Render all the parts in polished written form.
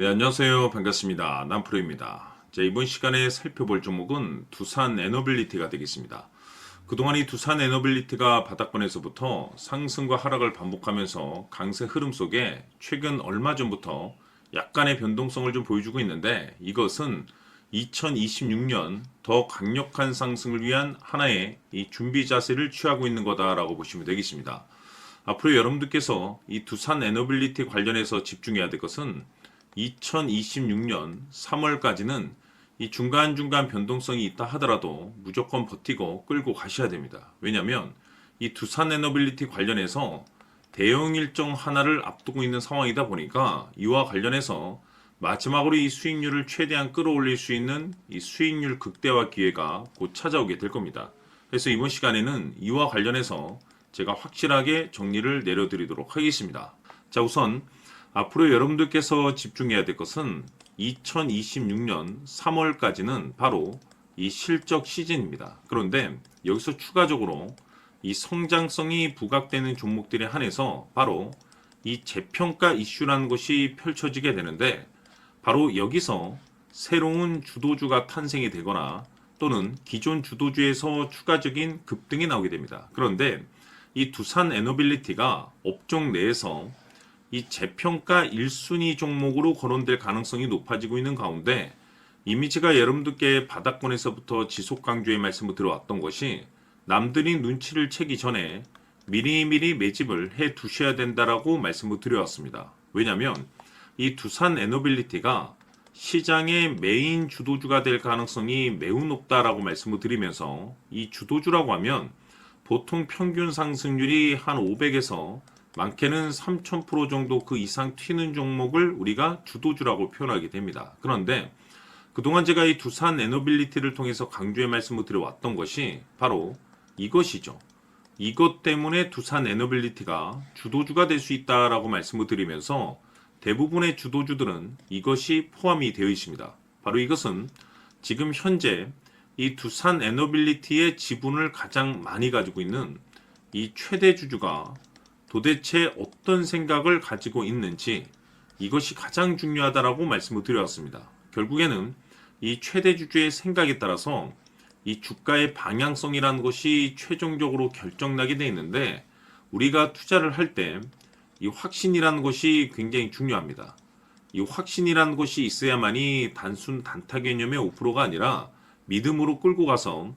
안녕하세요. 반갑습니다. 남프로입니다. 이번 시간에 살펴볼 종목은 두산 에너빌리티가 되겠습니다. 그동안 이 두산 에너빌리티가 바닥권에서부터 상승과 하락을 반복하면서 강세 흐름 속에 최근 얼마 전부터 약간의 변동성을 좀 보여주고 있는데, 이것은 2026년 더 강력한 상승을 위한 하나의 이 준비 자세를 취하고 있는 거다라고 보시면 되겠습니다. 앞으로 여러분들께서 이 두산 에너빌리티 관련해서 집중해야 될 것은 2026년 3월까지는 이 중간중간 변동성이 있다 하더라도 무조건 버티고 끌고 가셔야 됩니다. 왜냐하면 이 두산 에너빌리티 관련해서 대형 일정 하나를 앞두고 있는 상황이다 보니까 이와 관련해서 마지막으로 이 수익률을 최대한 끌어올릴 수 있는 이 수익률 극대화 기회가 곧 찾아오게 될 겁니다. 그래서 이번 시간에는 이와 관련해서 제가 확실하게 정리를 내려드리도록 하겠습니다. 자, 우선 앞으로 여러분들께서 집중해야 될 것은 2026년 3월까지는 바로 이 실적 시즌입니다. 그런데 여기서 추가적으로 이 성장성이 부각되는 종목들에 한해서 바로 이 재평가 이슈라는 것이 펼쳐지게 되는데, 바로 여기서 새로운 주도주가 탄생이 되거나 또는 기존 주도주에서 추가적인 급등이 나오게 됩니다. 그런데 이 두산 에너빌리티가 업종 내에서 이 재평가 1순위 종목으로 거론될 가능성이 높아지고 있는 가운데, 이미 제가 여러분들께 바닥권에서부터 지속 강조의 말씀을 들어왔던 것이 남들이 눈치를 채기 전에 미리미리 매집을 해 두셔야 된다라고 말씀을 드려왔습니다. 왜냐하면 이 두산 에너빌리티가 시장의 메인 주도주가 될 가능성이 매우 높다라고 말씀을 드리면서, 이 주도주라고 하면 보통 평균 상승률이 한 500에서 많게는 3000% 정도 그 이상 튀는 종목을 우리가 주도주라고 표현하게 됩니다. 그런데 그동안 제가 이 두산 에너빌리티를 통해서 강조의 말씀을 드려왔던 것이 바로 이것이죠. 이것 때문에 두산 에너빌리티가 주도주가 될 수 있다라고 말씀을 드리면서 대부분의 주도주들은 이것이 포함이 되어 있습니다. 바로 이것은 지금 현재 이 두산 에너빌리티의 지분을 가장 많이 가지고 있는 이 최대 주주가 도대체 어떤 생각을 가지고 있는지, 이것이 가장 중요하다라고 말씀을 드려왔습니다. 결국에는 이 최대 주주의 생각에 따라서 이 주가의 방향성이라는 것이 최종적으로 결정나게 되어 있는데, 우리가 투자를 할 때 이 확신이라는 것이 굉장히 중요합니다. 이 확신이라는 것이 있어야만이 단순 단타 개념의 5%가 아니라 믿음으로 끌고 가서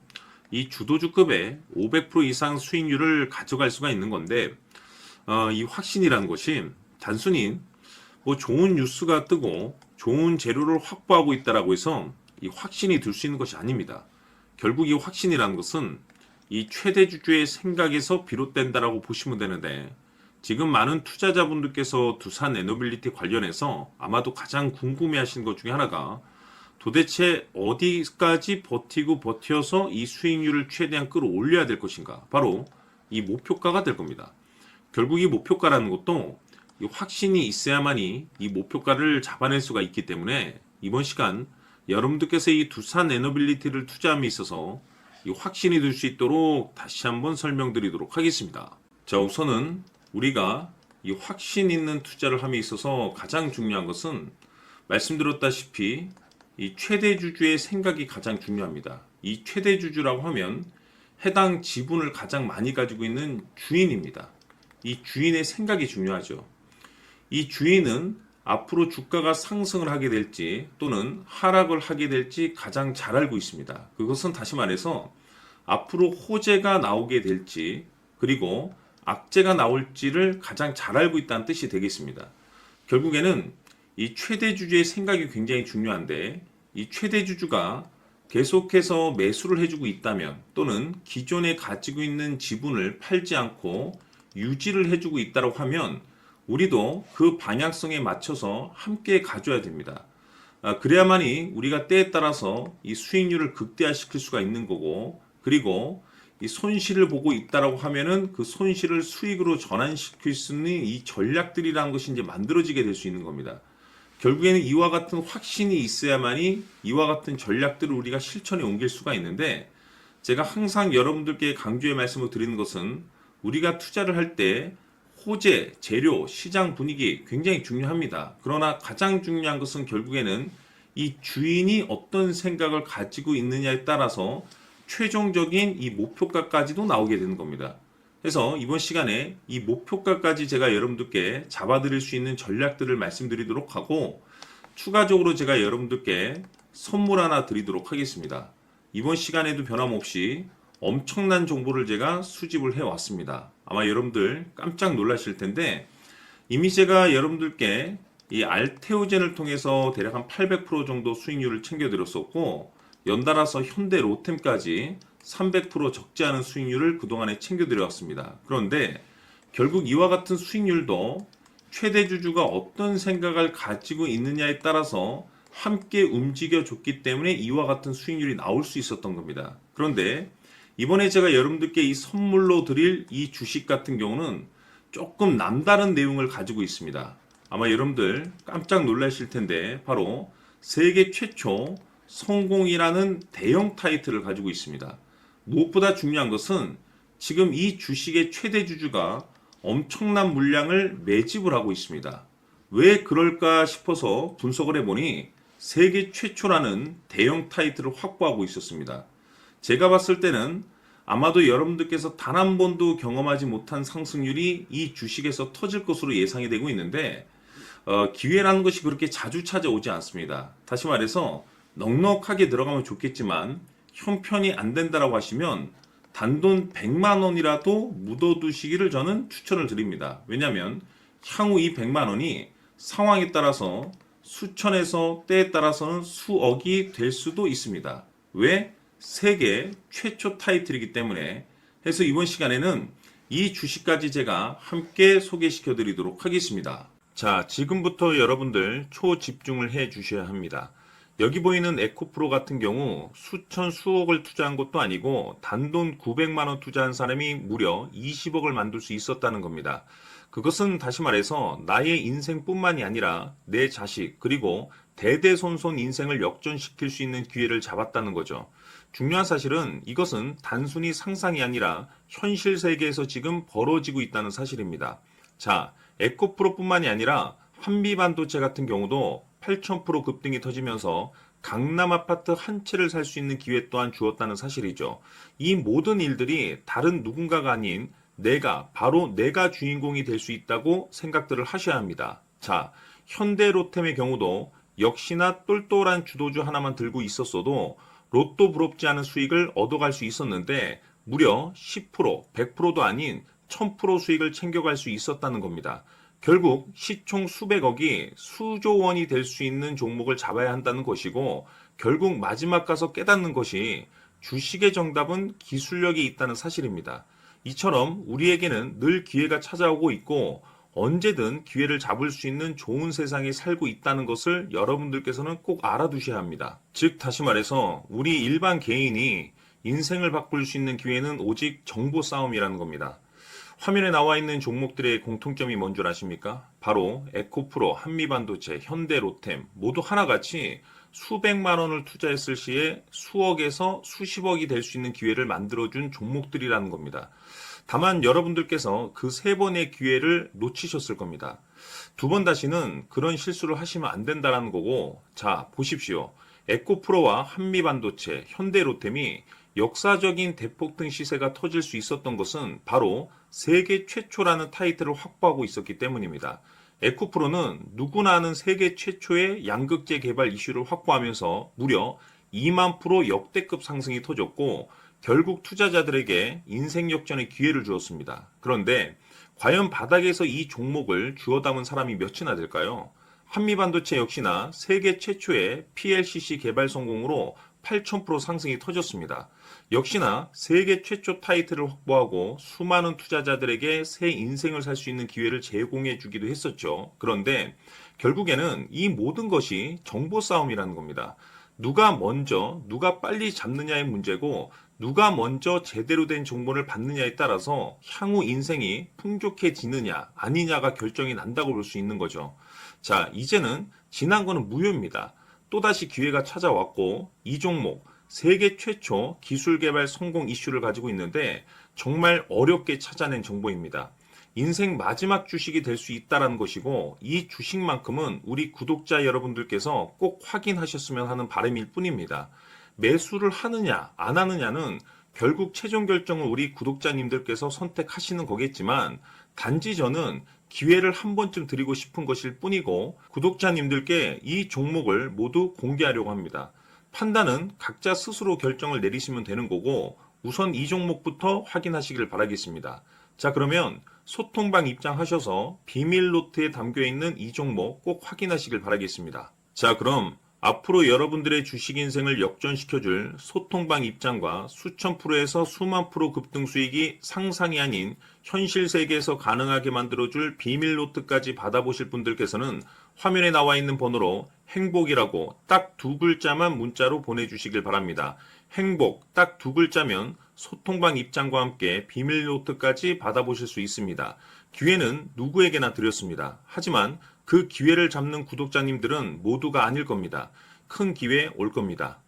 이 주도주급의 500% 이상 수익률을 가져갈 수가 있는 건데, 이 확신이라는 것이 단순히 뭐 좋은 뉴스가 뜨고 좋은 재료를 확보하고 있다라고 해서 이 확신이 들 수 있는 것이 아닙니다. 결국 이 확신이라는 것은 이 최대 주주의 생각에서 비롯된다라고 보시면 되는데, 지금 많은 투자자분들께서 두산 에너빌리티 관련해서 아마도 가장 궁금해하시는 것 중에 하나가 도대체 어디까지 버티고 버텨서 이 수익률을 최대한 끌어올려야 될 것인가, 바로 이 목표가가 될 겁니다. 결국 이 목표가라는 것도 이 확신이 있어야만이 이 목표가를 잡아낼 수가 있기 때문에, 이번 시간 여러분들께서 이 두산 에너빌리티를 투자함에 있어서 이 확신이 들 수 있도록 다시 한번 설명드리도록 하겠습니다. 자, 우선은 우리가 이 확신 있는 투자를 함에 있어서 가장 중요한 것은 말씀드렸다시피 이 최대 주주의 생각이 가장 중요합니다. 이 최대 주주라고 하면 해당 지분을 가장 많이 가지고 있는 주인입니다. 이 주인의 생각이 중요하죠. 이 주인은 앞으로 주가가 상승을 하게 될지 또는 하락을 하게 될지 가장 잘 알고 있습니다. 그것은 다시 말해서 앞으로 호재가 나오게 될지 그리고 악재가 나올지를 가장 잘 알고 있다는 뜻이 되겠습니다. 결국에는 이 최대 주주의 생각이 굉장히 중요한데, 이 최대 주주가 계속해서 매수를 해주고 있다면 또는 기존에 가지고 있는 지분을 팔지 않고 유지를 해주고 있다고 하면 우리도 그 방향성에 맞춰서 함께 가져야 됩니다. 그래야만이 우리가 때에 따라서 이 수익률을 극대화시킬 수가 있는 거고, 그리고 이 손실을 보고 있다라고 하면은 그 손실을 수익으로 전환시킬 수 있는 이 전략들이라는 것이 이제 만들어지게 될 수 있는 겁니다. 결국에는 이와 같은 확신이 있어야만이 이와 같은 전략들을 우리가 실천에 옮길 수가 있는데, 제가 항상 여러분들께 강조의 말씀을 드리는 것은 우리가 투자를 할 때 호재, 재료, 시장 분위기 굉장히 중요합니다. 그러나 가장 중요한 것은 결국에는 이 주인이 어떤 생각을 가지고 있느냐에 따라서 최종적인 이 목표가까지도 나오게 되는 겁니다. 그래서 이번 시간에 이 목표가까지 제가 여러분들께 잡아드릴 수 있는 전략들을 말씀드리도록 하고, 추가적으로 제가 여러분들께 선물 하나 드리도록 하겠습니다. 이번 시간에도 변함없이 엄청난 정보를 제가 수집을 해왔습니다. 아마 여러분들 깜짝 놀라실 텐데, 이미 제가 여러분들께 이 알테오젠을 통해서 대략 한 800% 정도 수익률을 챙겨드렸었고, 연달아서 현대 로템까지 300% 적지 않은 수익률을 그동안에 챙겨드려왔습니다. 그런데 결국 이와 같은 수익률도 최대 주주가 어떤 생각을 가지고 있느냐에 따라서 함께 움직여줬기 때문에 이와 같은 수익률이 나올 수 있었던 겁니다. 그런데 이번에 제가 여러분들께 이 선물로 드릴 이 주식 같은 경우는 조금 남다른 내용을 가지고 있습니다. 아마 여러분들 깜짝 놀라실 텐데, 바로 세계 최초 성공이라는 대형 타이틀을 가지고 있습니다. 무엇보다 중요한 것은 지금 이 주식의 최대 주주가 엄청난 물량을 매집을 하고 있습니다. 왜 그럴까 싶어서 분석을 해보니 세계 최초라는 대형 타이틀을 확보하고 있었습니다. 제가 봤을 때는 아마도 여러분들께서 단 한 번도 경험하지 못한 상승률이 이 주식에서 터질 것으로 예상이 되고 있는데, 기회라는 것이 그렇게 자주 찾아오지 않습니다. 다시 말해서 넉넉하게 들어가면 좋겠지만 형편이 안 된다라고 하시면 단돈 100만 원이라도 묻어두시기를 저는 추천을 드립니다. 왜냐하면 향후 이 100만 원이 상황에 따라서 수천에서 때에 따라서는 수억이 될 수도 있습니다. 왜? 세계 최초 타이틀이기 때문에. 해서 이번 시간에는 이 주식까지 제가 함께 소개시켜 드리도록 하겠습니다. 자, 지금부터 여러분들 초집중을 해 주셔야 합니다. 여기 보이는 에코프로 같은 경우 수천 수억을 투자한 것도 아니고 단돈 900만 원 투자한 사람이 무려 20억을 만들 수 있었다는 겁니다. 그것은 다시 말해서 나의 인생뿐만이 아니라 내 자식 그리고 대대손손 인생을 역전시킬 수 있는 기회를 잡았다는 거죠. 중요한 사실은 이것은 단순히 상상이 아니라 현실 세계에서 지금 벌어지고 있다는 사실입니다. 자, 에코프로뿐만이 아니라 한미반도체 같은 경우도 8,000% 급등이 터지면서 강남 아파트 한 채를 살 수 있는 기회 또한 주었다는 사실이죠. 이 모든 일들이 다른 누군가가 아닌 바로 내가 주인공이 될 수 있다고 생각들을 하셔야 합니다. 자, 현대로템의 경우도 역시나 똘똘한 주도주 하나만 들고 있었어도 로또 부럽지 않은 수익을 얻어갈 수 있었는데 무려 10%, 100%도 아닌 1000% 수익을 챙겨갈 수 있었다는 겁니다. 결국 시총 수백억이 수조 원이 될 수 있는 종목을 잡아야 한다는 것이고, 결국 마지막 가서 깨닫는 것이 주식의 정답은 기술력이 있다는 사실입니다. 이처럼 우리에게는 늘 기회가 찾아오고 있고 언제든 기회를 잡을 수 있는 좋은 세상에 살고 있다는 것을 여러분들께서는 꼭 알아두셔야 합니다. 즉 다시 말해서 우리 일반 개인이 인생을 바꿀 수 있는 기회는 오직 정보 싸움이라는 겁니다. 화면에 나와 있는 종목들의 공통점이 뭔 줄 아십니까? 바로 에코프로, 한미반도체, 현대로템 모두 하나같이 수백만 원을 투자했을 시에 수억에서 수십억이 될 수 있는 기회를 만들어준 종목들이라는 겁니다. 다만 여러분들께서 그 세 번의 기회를 놓치셨을 겁니다. 두 번 다시는 그런 실수를 하시면 안 된다는 거고, 자 보십시오. 에코프로와 한미반도체, 현대로템이 역사적인 대폭등 시세가 터질 수 있었던 것은 바로 세계 최초라는 타이틀을 확보하고 있었기 때문입니다. 에코프로는 누구나 아는 세계 최초의 양극재 개발 이슈를 확보하면서 무려 2만 프로 역대급 상승이 터졌고 결국 투자자들에게 인생 역전의 기회를 주었습니다. 그런데 과연 바닥에서 이 종목을 주워 담은 사람이 몇이나 될까요? 한미반도체 역시나 세계 최초의 PLCC 개발 성공으로 8,000% 상승이 터졌습니다. 역시나 세계 최초 타이틀을 확보하고 수많은 투자자들에게 새 인생을 살 수 있는 기회를 제공해 주기도 했었죠. 그런데 결국에는 이 모든 것이 정보 싸움이라는 겁니다. 누가 먼저, 누가 빨리 잡느냐의 문제고 누가 먼저 제대로 된 정보를 받느냐에 따라서 향후 인생이 풍족해지느냐 아니냐가 결정이 난다고 볼 수 있는 거죠. 자, 이제는 지난 거는 무효입니다. 또다시 기회가 찾아왔고 이 종목 세계 최초 기술 개발 성공 이슈를 가지고 있는데 정말 어렵게 찾아낸 정보입니다. 인생 마지막 주식이 될 수 있다라는 것이고 이 주식만큼은 우리 구독자 여러분들께서 꼭 확인하셨으면 하는 바람일 뿐입니다. 매수를 하느냐 안 하느냐는 결국 최종 결정을 우리 구독자님들께서 선택하시는 거겠지만 단지 저는 기회를 한 번쯤 드리고 싶은 것일 뿐이고 구독자님들께 이 종목을 모두 공개하려고 합니다. 판단은 각자 스스로 결정을 내리시면 되는 거고 우선 이 종목부터 확인하시길 바라겠습니다. 자, 그러면 소통방 입장하셔서 비밀 노트에 담겨 있는 이 종목 꼭 확인하시길 바라겠습니다. 자, 그럼 앞으로 여러분들의 주식 인생을 역전시켜줄 소통방 입장과 수천 프로에서 수만 프로 급등 수익이 상상이 아닌 현실 세계에서 가능하게 만들어줄 비밀 노트까지 받아보실 분들께서는 화면에 나와 있는 번호로 행복이라고 딱 두 글자만 문자로 보내주시길 바랍니다. 행복 딱 두 글자면 소통방 입장과 함께 비밀 노트까지 받아보실 수 있습니다. 기회는 누구에게나 드렸습니다. 하지만 그 기회를 잡는 구독자님들은 모두가 아닐 겁니다. 큰 기회 올 겁니다.